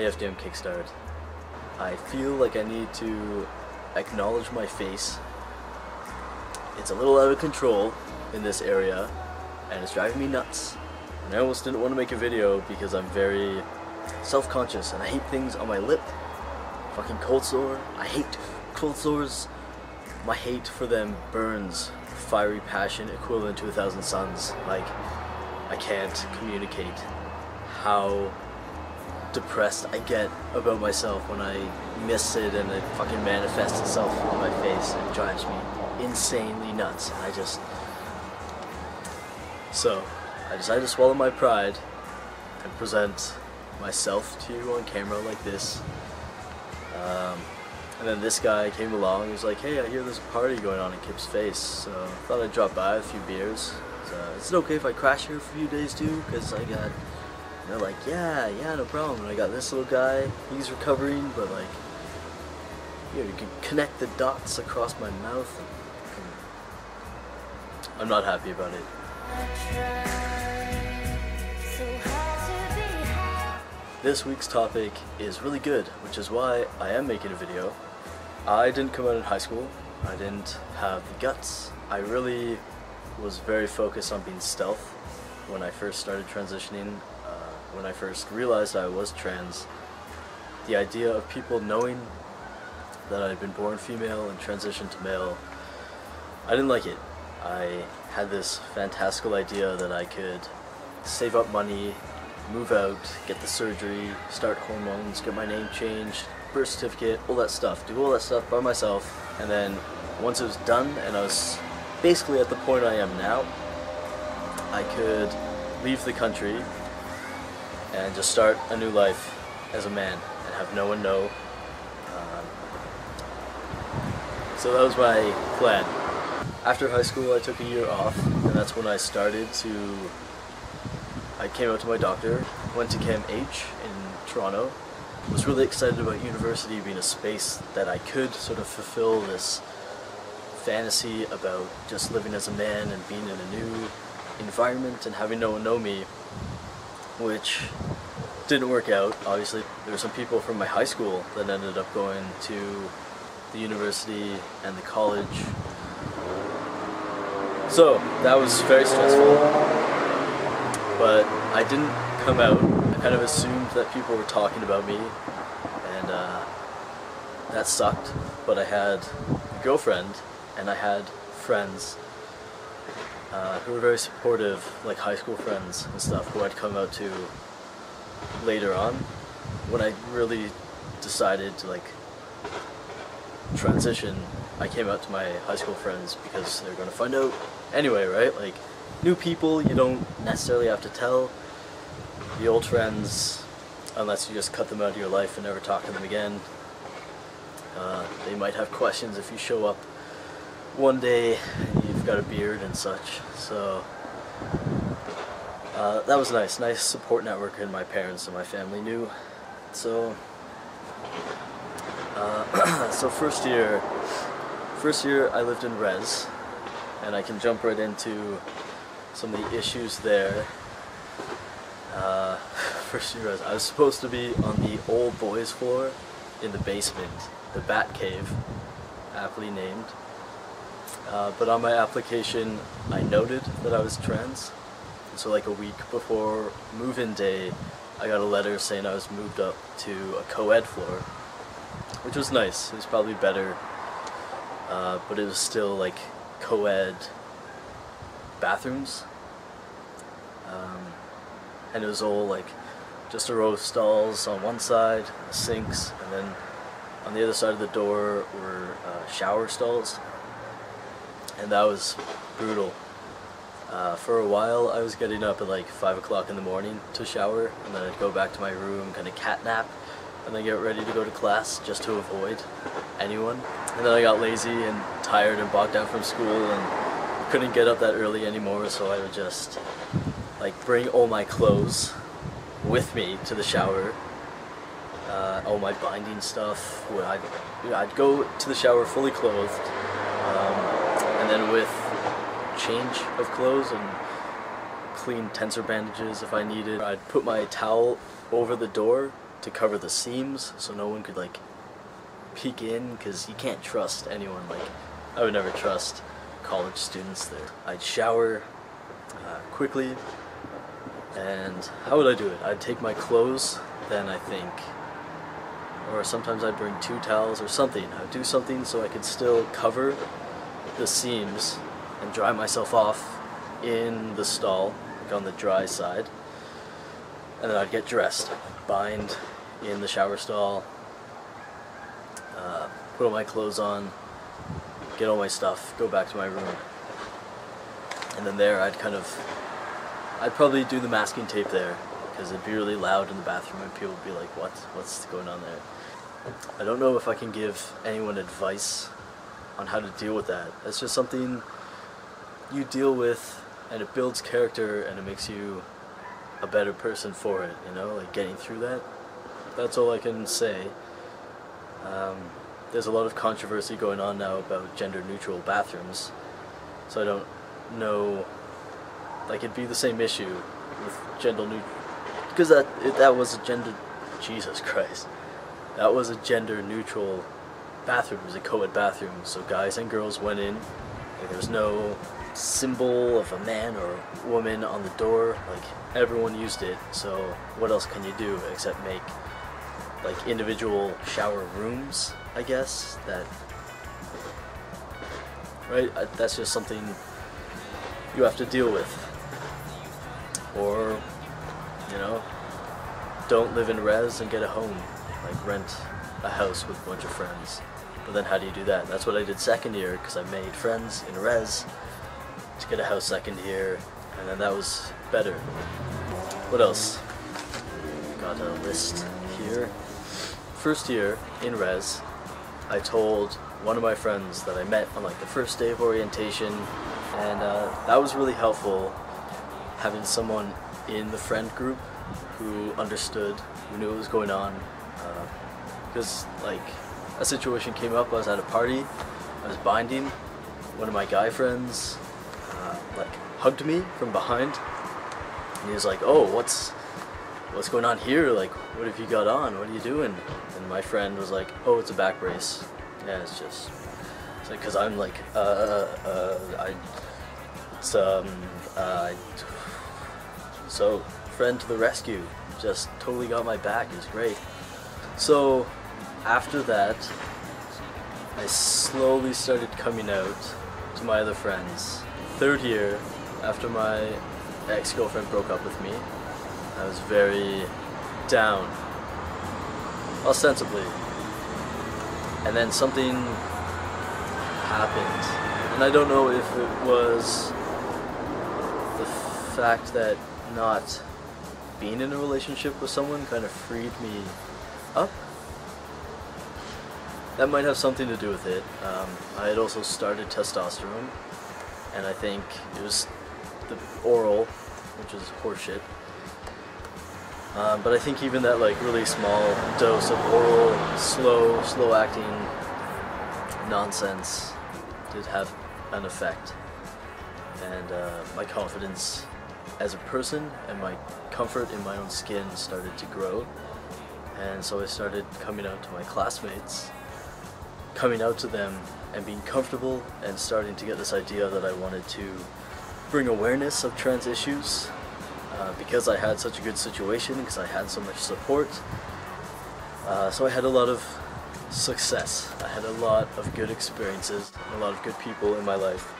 ftmKICKSTART. I feel like I need to acknowledge my face. It's a little out of control in this area, and it's driving me nuts. And I almost didn't want to make a video because I'm very self-conscious and I hate things on my lip. Fucking cold sore. I hate cold sores. My hate for them burns fiery passion equivalent to 1,000 suns. Like, I can't communicate how depressed I get about myself when I miss it and it fucking manifests itself on my face and drives me insanely nuts. And So, I decided to swallow my pride and present myself to you on camera like this. And then this guy came along, he was like, hey, I hear there's a party going on in Kip's face, so I thought I'd drop by with a few beers. So, is it okay if I crash here for a few days too? Because I got, they're like, yeah, no problem. And I got this little guy, he's recovering, but like, you can connect the dots across my mouth. And I'm not happy about it. This week's topic is really good, which is why I am making a video. I didn't come out in high school. I didn't have the guts. I really was very focused on being stealth when I first started transitioning. When I first realized I was trans, the idea of people knowing that I had been born female and transitioned to male, I didn't like it. I had this fantastical idea that I could save up money, move out, get the surgery, start hormones, get my name changed, birth certificate, all that stuff, do all that stuff by myself, and then once it was done and I was basically at the point I am now, I could leave the country and just start a new life as a man and have no one know. So that was my plan. After high school I took a year off, and that's when I came out to my doctor, went to Chem H in Toronto, was really excited about university being a space that I could sort of fulfill this fantasy about just living as a man and being in a new environment and having no one know me, which didn't work out. Obviously, there were some people from my high school that ended up going to the university and the college. So that was very stressful, but I didn't come out. I kind of assumed that people were talking about me, and that sucked. But I had a girlfriend and I had friends who were very supportive, like high school friends and stuff, who I'd come out to later on when I really decided to like transition. I came out to my high school friends because they were going to find out anyway, right? Like, new people you don't necessarily have to tell. The old friends, unless you just cut them out of your life and never talk to them again, they might have questions if you show up one day and you've got a beard and such. So that was nice support network, and my parents and my family knew. So so first year I lived in res, and I can jump right into some of the issues there. First year res, I was supposed to be on the old boys floor in the basement, the Bat Cave, aptly named. But on my application I noted that I was trans, so like a week before move-in day I got a letter saying I was moved up to a co-ed floor, which was nice. It was probably better, but it was still like co-ed bathrooms, and it was all like just a row of stalls on one side, sinks, and then on the other side of the door were shower stalls, and that was brutal. For a while I was getting up at like 5 o'clock in the morning to shower, and then I'd go back to my room, kind of cat nap, and then get ready to go to class just to avoid anyone. And then I got lazy and tired and bogged down from school and couldn't get up that early anymore, so I would just like bring all my clothes with me to the shower, all my binding stuff. I'd go to the shower fully clothed, and then with change of clothes and clean tensor bandages if I needed. I'd put my towel over the door to cover the seams so no one could like peek in, because you can't trust anyone. Like, I would never trust college students there. I'd shower quickly, and how would I do it? I'd take my clothes, then I think, or sometimes I'd bring 2 towels or something. I'd do something so I could still cover the seams and dry myself off in the stall, like on the dry side, and then I'd get dressed, bind in the shower stall, put all my clothes on, get all my stuff, go back to my room, and then there I'd probably do the masking tape there, because it'd be really loud in the bathroom and people would be like, what's going on there? I don't know if I can give anyone advice on how to deal with that. That's just something you deal with, and it builds character, and it makes you a better person for it, you know, like getting through that. That's all I can say. There's a lot of controversy going on now about gender-neutral bathrooms, so I don't know, like, it'd be the same issue with gender-neutral, because that was a gender, Jesus Christ, that was a gender-neutral bathroom. It was a co-ed bathroom, so guys and girls went in, like, there was no symbol of a man or a woman on the door, like, everyone used it, so what else can you do except make like individual shower rooms, I guess, that, right, that's just something you have to deal with. Or, you know, don't live in res and get a home, like rent a house with a bunch of friends. But then how do you do that? And that's what I did second year, because I made friends in res to get a house second year, and then that was better. What else? Got a list here. First year in res, I told one of my friends that I met on like the first day of orientation, and that was really helpful, having someone in the friend group who understood, who knew what was going on, because like a situation came up. I was at a party, I was binding, one of my guy friends like hugged me from behind, and he was like, "Oh, what's going on here? Like, what have you got on? What are you doing?" And my friend was like, "Oh, it's a back brace." Yeah, it's like, cause I'm like, so friend to the rescue, just totally got my back. It was great. So after that, I slowly started coming out to my other friends. Third year, after my ex-girlfriend broke up with me, I was very down, ostensibly, and then something happened, and I don't know if it was the fact that not being in a relationship with someone kind of freed me up. That might have something to do with it. I had also started testosterone, and I think it was the oral, which is horseshit. But I think even that like really small dose of oral, slow acting nonsense did have an effect. And my confidence as a person and my comfort in my own skin started to grow. And so I started coming out to my classmates, coming out to them and being comfortable, and starting to get this idea that I wanted to bring awareness of trans issues. Because I had such a good situation, because I had so much support, so I had a lot of success. I had a lot of good experiences, a lot of good people in my life.